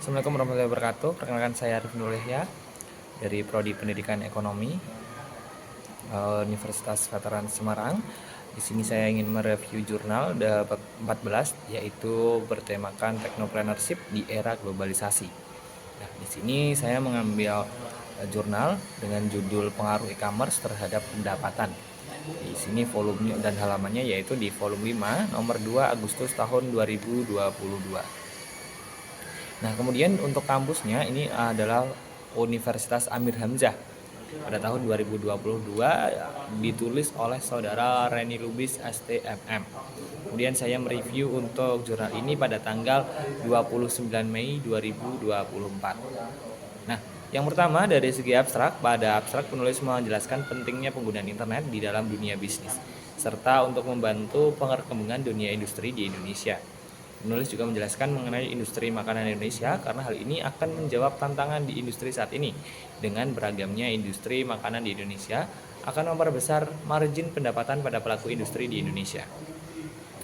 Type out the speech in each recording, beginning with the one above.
Assalamualaikum warahmatullahi wabarakatuh. Perkenalkan saya Arif Nur Yahya dari Prodi Pendidikan Ekonomi Universitas Veteran Semarang. Di sini saya ingin mereview jurnal bab 14 yaitu bertemakan Technopreneurship di era globalisasi. Nah, di sini saya mengambil jurnal dengan judul Pengaruh E-commerce terhadap pendapatan. Di sini volumenya dan halamannya yaitu di volume 5 nomor 2 Agustus tahun 2022. Nah, kemudian untuk kampusnya ini adalah Universitas Amir Hamzah. Pada tahun 2022 ditulis oleh saudara Reni Lubis STMM. Kemudian saya mereview untuk jurnal ini pada tanggal 29 Mei 2024. Nah, yang pertama dari segi abstrak, pada abstrak penulis menjelaskan pentingnya penggunaan internet di dalam dunia bisnis serta untuk membantu perkembangan dunia industri di Indonesia. Penulis juga menjelaskan mengenai industri makanan Indonesia karena hal ini akan menjawab tantangan di industri saat ini. Dengan beragamnya industri makanan di Indonesia akan memperbesar margin pendapatan pada pelaku industri di Indonesia.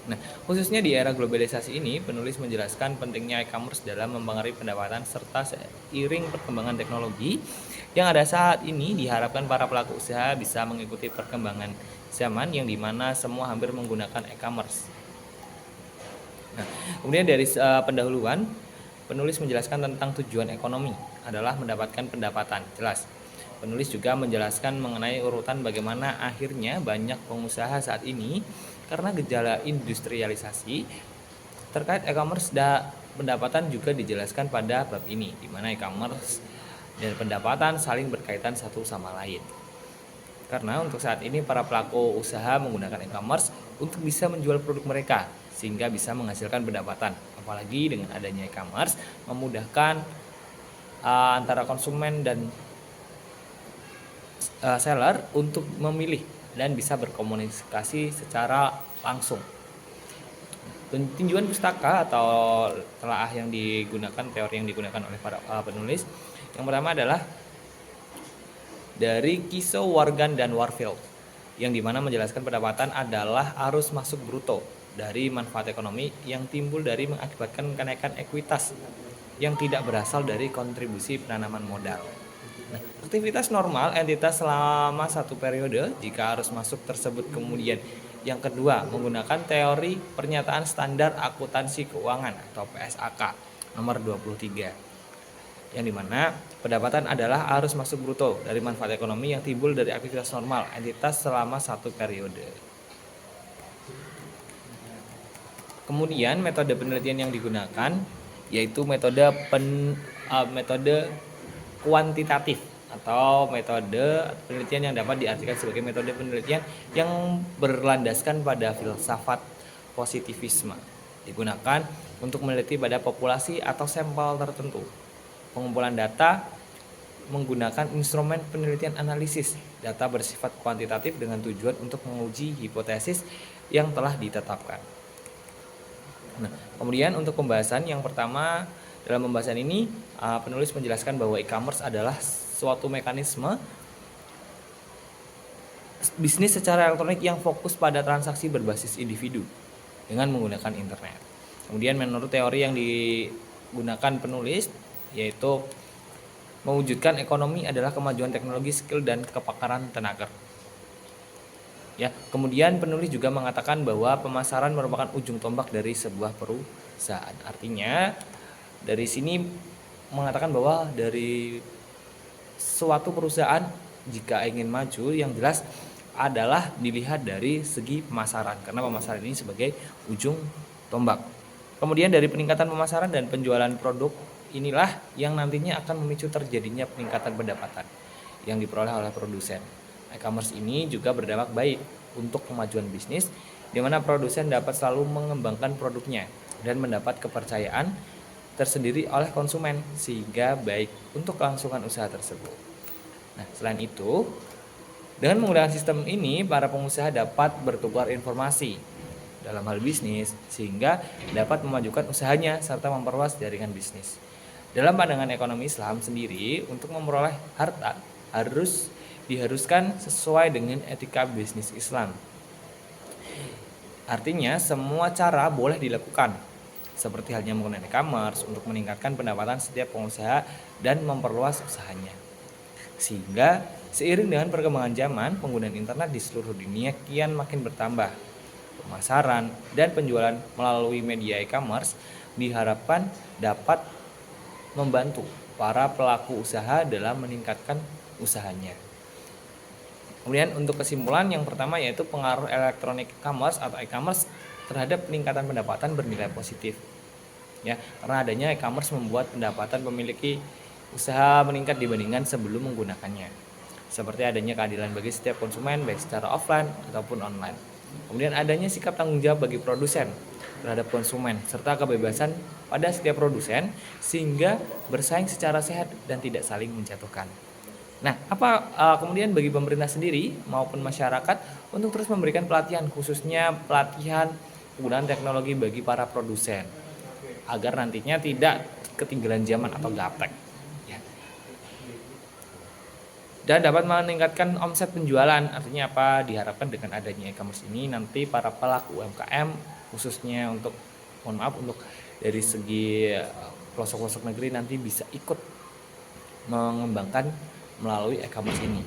Nah, khususnya di era globalisasi ini, penulis menjelaskan pentingnya e-commerce dalam mempengaruhi pendapatan serta seiring perkembangan teknologi yang ada saat ini diharapkan para pelaku usaha bisa mengikuti perkembangan zaman yang dimana semua hampir menggunakan e-commerce. Nah, kemudian dari pendahuluan, penulis menjelaskan tentang tujuan ekonomi adalah mendapatkan pendapatan. Jelas. Penulis juga menjelaskan mengenai urutan bagaimana akhirnya banyak pengusaha saat ini karena gejala industrialisasi terkait e-commerce dan pendapatan juga dijelaskan pada bab ini, di mana e-commerce dan pendapatan saling berkaitan satu sama lain. Karena untuk saat ini para pelaku usaha menggunakan e-commerce untuk bisa menjual produk mereka sehingga bisa menghasilkan pendapatan. Apalagi dengan adanya e-commerce memudahkan antara konsumen dan seller untuk memilih dan bisa berkomunikasi secara langsung. Tinjauan pustaka atau telaah yang digunakan, teori yang digunakan oleh para penulis, yang pertama adalah dari Kiso, Wargan, dan Warfield, yang dimana menjelaskan pendapatan adalah arus masuk bruto dari manfaat ekonomi yang timbul dari mengakibatkan kenaikan ekuitas yang tidak berasal dari kontribusi penanaman modal. Nah, aktivitas normal entitas selama satu periode jika arus masuk tersebut. Kemudian yang kedua, menggunakan teori pernyataan standar akuntansi keuangan atau PSAK nomor 23, yang dimana pendapatan adalah arus masuk bruto dari manfaat ekonomi yang timbul dari aktivitas normal entitas selama satu periode. Kemudian metode penelitian yang digunakan yaitu metode kuantitatif atau metode penelitian yang dapat diartikan sebagai metode penelitian yang berlandaskan pada filsafat positivisme, digunakan untuk meneliti pada populasi atau sampel tertentu. Pengumpulan data menggunakan instrumen penelitian analisis data bersifat kuantitatif dengan tujuan untuk menguji hipotesis yang telah ditetapkan. Nah, kemudian untuk pembahasan yang pertama, dalam pembahasan ini penulis menjelaskan bahwa e-commerce adalah suatu mekanisme bisnis secara elektronik yang fokus pada transaksi berbasis individu dengan menggunakan internet. Kemudian menurut teori yang digunakan penulis yaitu mewujudkan ekonomi adalah kemajuan teknologi, skill, dan kepakaran tenaga. Ya, kemudian penulis juga mengatakan bahwa pemasaran merupakan ujung tombak dari sebuah perusahaan. Artinya dari sini mengatakan bahwa dari suatu perusahaan jika ingin maju yang jelas adalah dilihat dari segi pemasaran, karena pemasaran ini sebagai ujung tombak. Kemudian dari peningkatan pemasaran dan penjualan produk inilah yang nantinya akan memicu terjadinya peningkatan pendapatan yang diperoleh oleh produsen. E-commerce ini juga berdampak baik untuk kemajuan bisnis, di mana produsen dapat selalu mengembangkan produknya dan mendapat kepercayaan tersendiri oleh konsumen sehingga baik untuk kelangsungan usaha tersebut. Nah, selain itu, dengan menggunakan sistem ini, para pengusaha dapat bertukar informasi dalam hal bisnis sehingga dapat memajukan usahanya serta memperluas jaringan bisnis. Dalam pandangan ekonomi Islam sendiri, untuk memperoleh harta diharuskan sesuai dengan etika bisnis Islam. Artinya semua cara boleh dilakukan seperti halnya menggunakan e-commerce untuk meningkatkan pendapatan setiap pengusaha dan memperluas usahanya. Sehingga seiring dengan perkembangan zaman, penggunaan internet di seluruh dunia kian makin bertambah. Pemasaran dan penjualan melalui media e-commerce diharapkan dapat membantu para pelaku usaha dalam meningkatkan usahanya. Kemudian untuk kesimpulan yang pertama yaitu pengaruh elektronik commerce atau e-commerce terhadap peningkatan pendapatan bernilai positif. Ya, karena adanya e-commerce membuat pendapatan pemilik usaha meningkat dibandingkan sebelum menggunakannya. Seperti adanya keadilan bagi setiap konsumen baik secara offline ataupun online. Kemudian adanya sikap tanggung jawab bagi produsen terhadap konsumen serta kebebasan pada setiap produsen sehingga bersaing secara sehat dan tidak saling menjatuhkan. Nah, kemudian bagi pemerintah sendiri maupun masyarakat untuk terus memberikan pelatihan khususnya pelatihan penggunaan teknologi bagi para produsen agar nantinya tidak ketinggalan zaman atau gaptek. Ya. Dan dapat meningkatkan omset penjualan. Artinya apa? Diharapkan dengan adanya e-commerce ini nanti para pelaku UMKM khususnya untuk dari segi pelosok-pelosok negeri nanti bisa ikut mengembangkan melalui e-commerce ini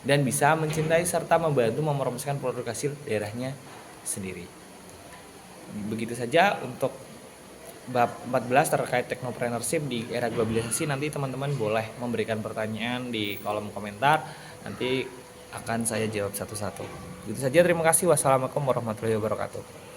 dan bisa mencintai serta membantu mempromosikan produk hasil daerahnya sendiri. Begitu saja untuk bab 14 terkait technopreneurship di era globalisasi. Nanti teman-teman boleh memberikan pertanyaan di kolom komentar, nanti akan saya jawab satu-satu. Begitu saja, terima kasih. Wassalamualaikum warahmatullahi wabarakatuh.